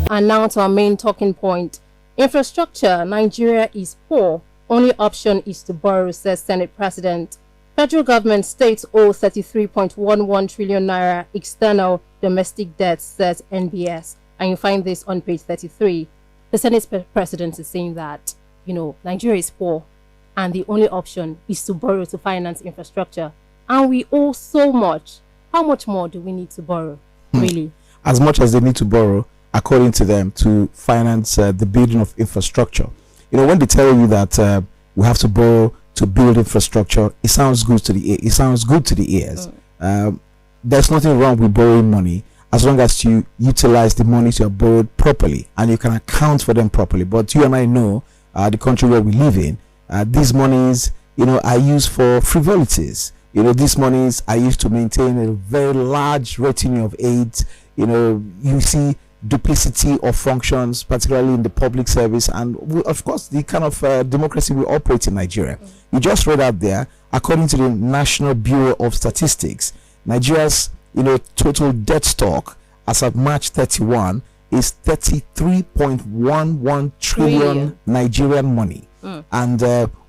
And now to our main talking point. Infrastructure. Nigeria is poor. Only option is to borrow, says Senate President. Federal government states owe 33.11 trillion naira external domestic debt, says NBS. And you find this on page 33. The Senate President is saying that, Nigeria is poor and the only option is to borrow to finance infrastructure. And we owe so much. How much more do we need to borrow, really? As much as they need to borrow, according to them, to finance the building of infrastructure. When they tell you that we have to borrow to build infrastructure, it sounds good to the ear. It sounds good to the ears. There's nothing wrong with borrowing money as long as you utilize the monies you have borrowed properly and you can account for them properly. But you and I know the country where we live in, these monies, are used for frivolities. These monies are used to maintain a very large retinue of aids. You see duplicity of functions, particularly in the public service, and of course the kind of democracy we operate in Nigeria. You just read out there, according to the National Bureau of Statistics, Nigeria's total debt stock as of March 31 is 33.11 trillion Nigerian money, and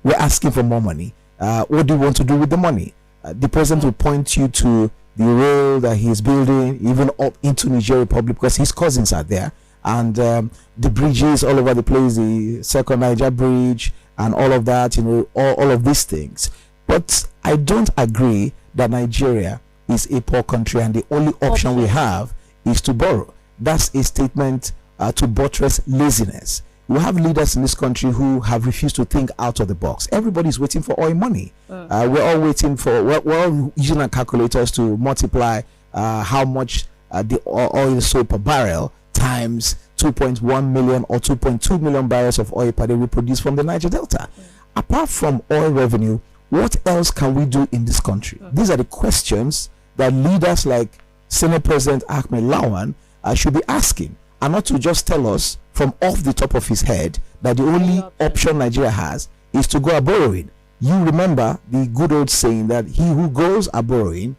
we're asking for more money. What do you want to do with the money? The president will point you to the rail that he's building, even up into Niger Republic, because his cousins are there, and the bridges all over the place, the Second Niger Bridge, and all of that, all of these things. But I don't agree that Nigeria is a poor country and the only option we have is to borrow. That's a statement to buttress laziness. We have leaders in this country who have refused to think out of the box. Everybody's waiting for oil money. We're all waiting for, we're all using our calculators to multiply how much the oil is sold per barrel times 2.1 million or 2.2 million barrels of oil per day we produce from the Niger Delta. Apart from oil revenue, what else can we do in this country? These are the questions that leaders like Senate President Ahmed Lawan should be asking, and not to just tell us from off the top of his head that the only option Nigeria has is to go a borrowing. You remember the good old saying that he who goes a borrowing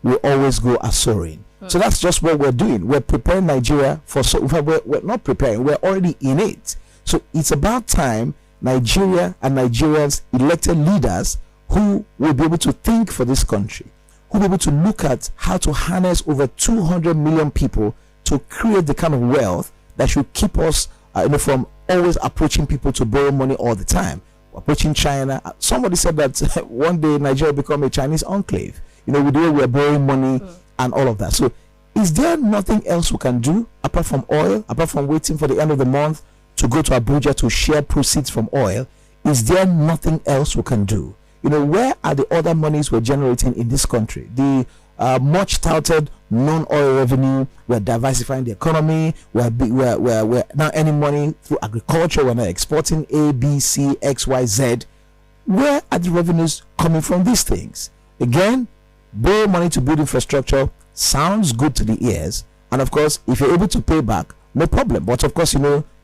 will always go a soaring. So that's just what we're doing. We're preparing Nigeria for, we're not preparing, we're already in it. So it's about time Nigeria and Nigerians elected leaders who will be able to think for this country, who will be able to look at how to harness over 200 million people to create the kind of wealth that should keep us from always approaching people to borrow money all the time, approaching China. Somebody said that one day Nigeria will become a Chinese enclave, with the way we're borrowing money and all of that. So is there nothing else we can do apart from oil, apart from waiting for the end of the month to go to Abuja to share proceeds from oil? Is there nothing else we can do? Where are the other monies we're generating in this country? The much touted non-oil revenue. We're diversifying the economy. We're now earning money through agriculture. We're not exporting A, B, C, X, Y, Z. Where are the revenues coming from these things? Again, borrow money to build infrastructure sounds good to the ears, and of course, if you're able to pay back, no problem. But of course,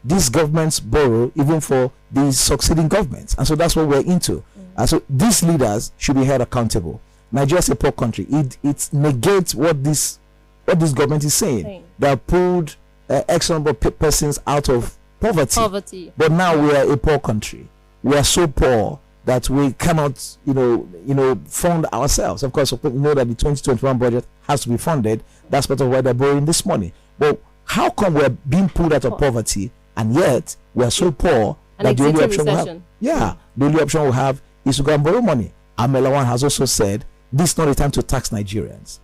these governments borrow even for these succeeding governments, and so that's what we're into. So these leaders should be held accountable. Nigeria is a poor country. It negates what this government is saying. They have pulled X number of persons out of poverty. But now we are a poor country. We are so poor that we cannot, fund ourselves. Of course, we know that the 2021 budget has to be funded. That's part of why they're borrowing this money. But how come we're being pulled out of poverty and yet we're so poor that the only option we have? The only option we have is to go and borrow money. Amelawan has also said this is not a time to tax Nigerians.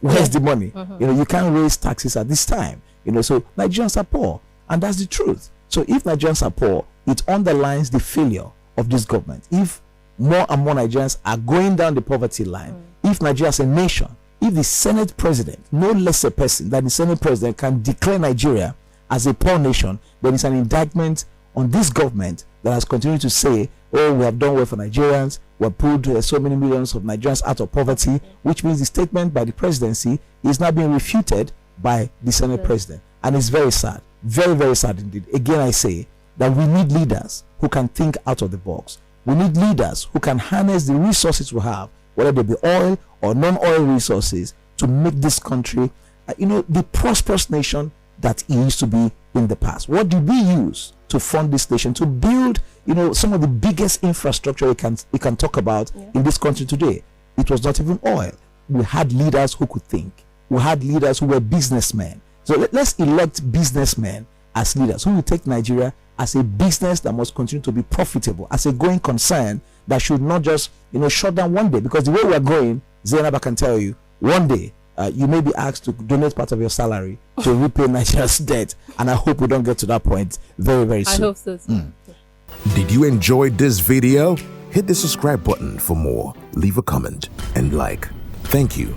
Where's the money? You can't raise taxes at this time. So Nigerians are poor, and that's the truth. So if Nigerians are poor, it underlines the failure of this government. If more and more Nigerians are going down the poverty line, if Nigeria as a nation, if the Senate President, no less a person than the Senate President, can declare Nigeria as a poor nation, then it's an indictment on this government that has continued to say, oh, we have done well for Nigerians, we have pulled so many millions of Nigerians out of poverty, which means the statement by the presidency is now being refuted by the Senate President. And it's very sad, very, very sad indeed. Again, I say that we need leaders who can think out of the box. We need leaders who can harness the resources we have, whether they be oil or non-oil resources, to make this country, the prosperous nation that it used to be in the past. What did we use to fund this nation, to build, some of the biggest infrastructure we can talk about in this country today? It was not even oil. We had leaders who could think. We had leaders who were businessmen. So let's elect businessmen as leaders who will take Nigeria as a business that must continue to be profitable, as a going concern that should not just, shut down one day. Because the way we are going, Zainab, I can tell you, one day you may be asked to donate part of your salary to repay Nigeria's debt, and I hope we don't get to that point very, very soon. I hope so too. Did you enjoy this video? Hit the subscribe button for more, leave a comment, and like. Thank you.